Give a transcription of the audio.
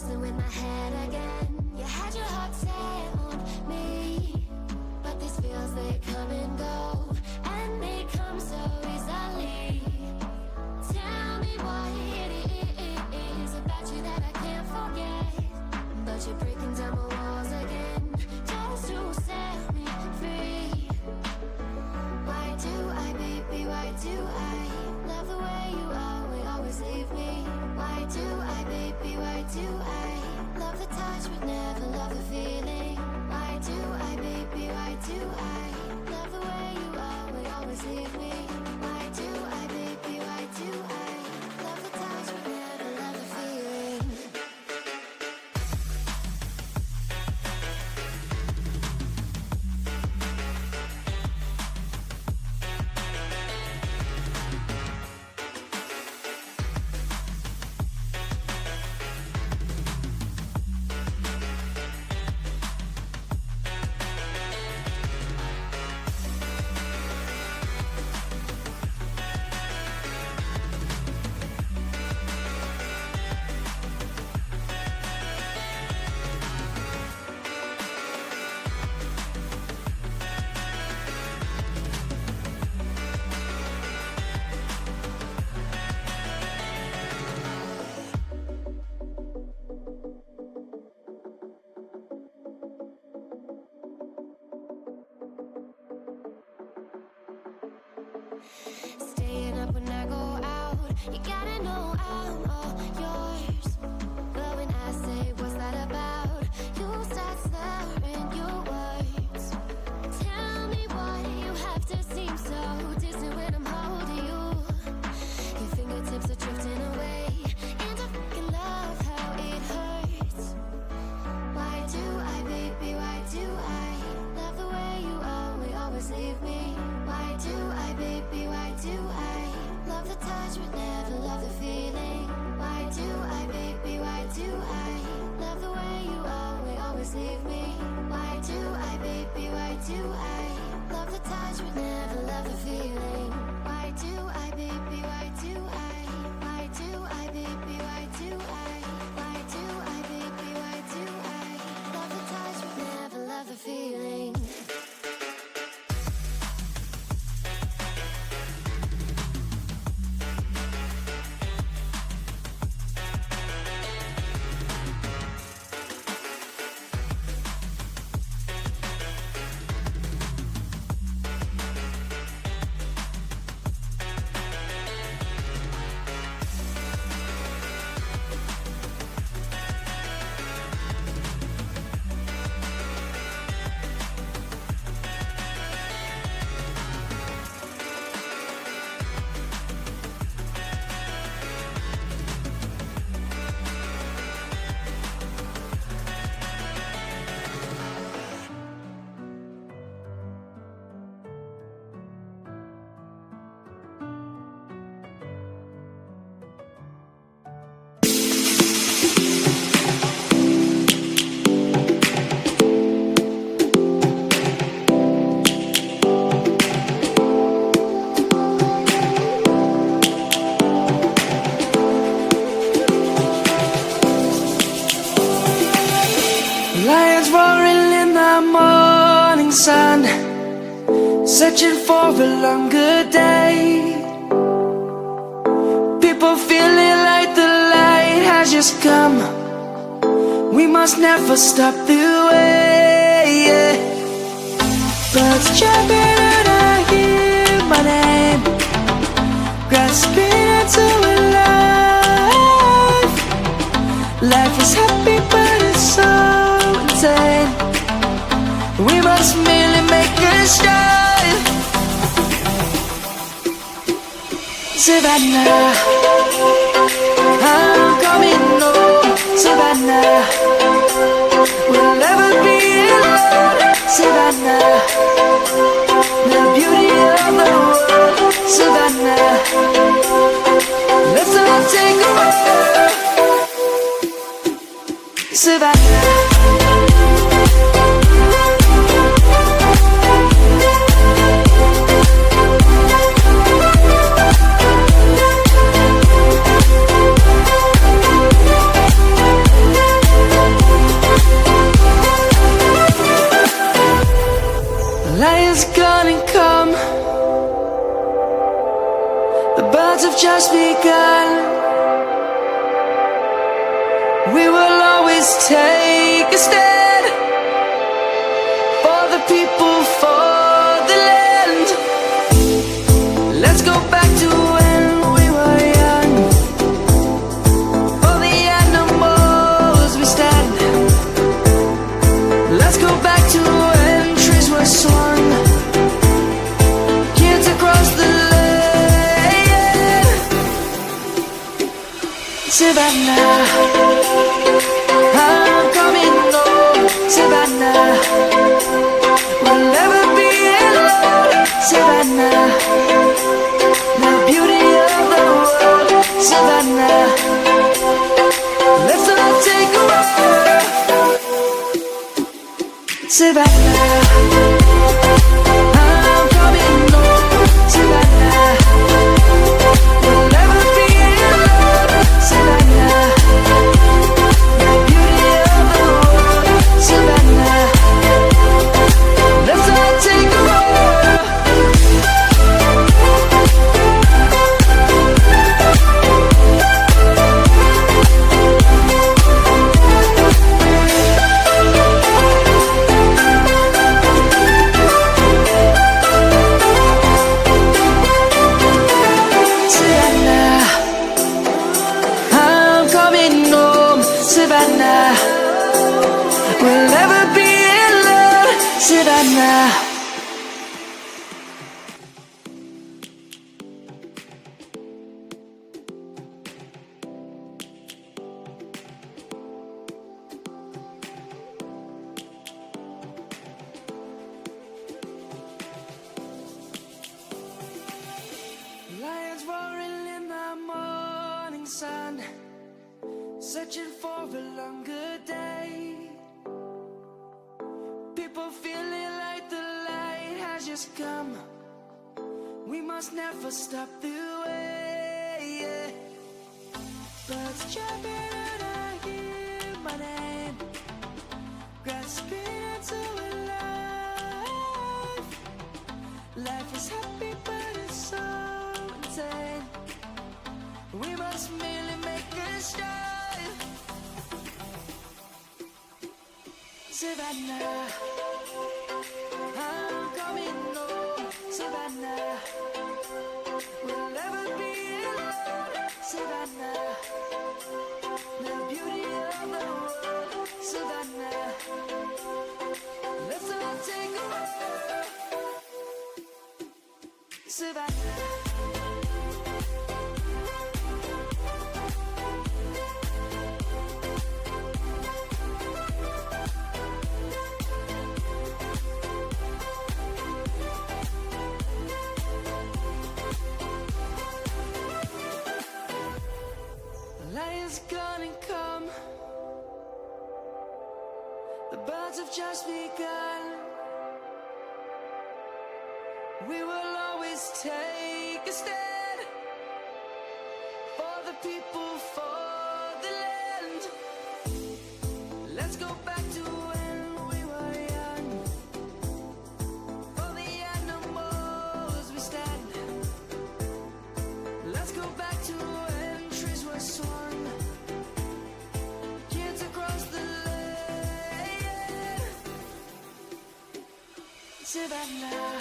messing with my head again. You had your heart set on me, but these feels, they come and go, and they come so easily. Tell me what it is about you that I can't forget, but you're breaking down my walls again, just to set me free. Why do I, baby, why do I love the way you always leave me? Why do I, baby, why do I love the touch but never love the feeling? Why do I, baby, why do I love the way you always leave me? Why do I, baby, why do I love the touch but never love the feeling? Staying up when I go out, you gotta know I'm all yours. But when I say what's that about, you start slurring your words. Tell me why you have to seem so distant when I'm holding you. Your fingertips are drifting away, and I fucking love how it hurts. Why do I, baby, why do I love the way you always leave me? Why do I, baby, why do I love the touch but never love the feeling? Why do I, baby, why do I love the way you always leave me? Why do I, baby, why do I love the touch but never love the feeling? Why do I, baby, why do I? Why do I, baby, why do I? Why do I, baby, why do I love the touch but never love the feeling? Lions roaring in the morning sun, searching for a longer day. People feeling like the light has just come. We must never stop the way, yeah. Birds jumping and I hear my name, grasping into a life. Life is happy but it's so insane. We must merely make a start. Savannah, I'm coming home. Savannah, we'll never be alone. Savannah, the beauty of the world. Savannah, let's all take a walk. Savannah. lion's gonna come. The birds have just begun. We will always take a stand for the people, for the land. Let's go back to when we were young. For the animals we stand. Let's go back to when trees were swung. Kids across the land. Savannah, I'm coming home. Savannah, we'll never be alone. Savannah, the beauty of the world. Savannah, let's all take a walk. Savannah, I'm coming home. Savannah, we'll never be alone. Savannah, the beauty of the world. Savannah, let's all take a walk. Savannah, I'm coming home. Savannah, we'll never be alone. Savannah. Lions roaring in the morning sun, searching for a longer day. People feeling like the light has just come. We must never stop the way. Birds jumping and I hear my name, grasping into a life. Life is happy but it's so insane. We must merely make a start. Savannah, I'm coming home. Savannah, we'll never be alone. Savannah, the beauty of the world. Savannah, let's all take a walk. Savannah. The lion's gonna come. The birds have just begun. We will always take a stand for the people, for the land. Let's go back to when we were young. For the animals we stand. Let's go back to when trees were swung. Kids across the land. Savannah.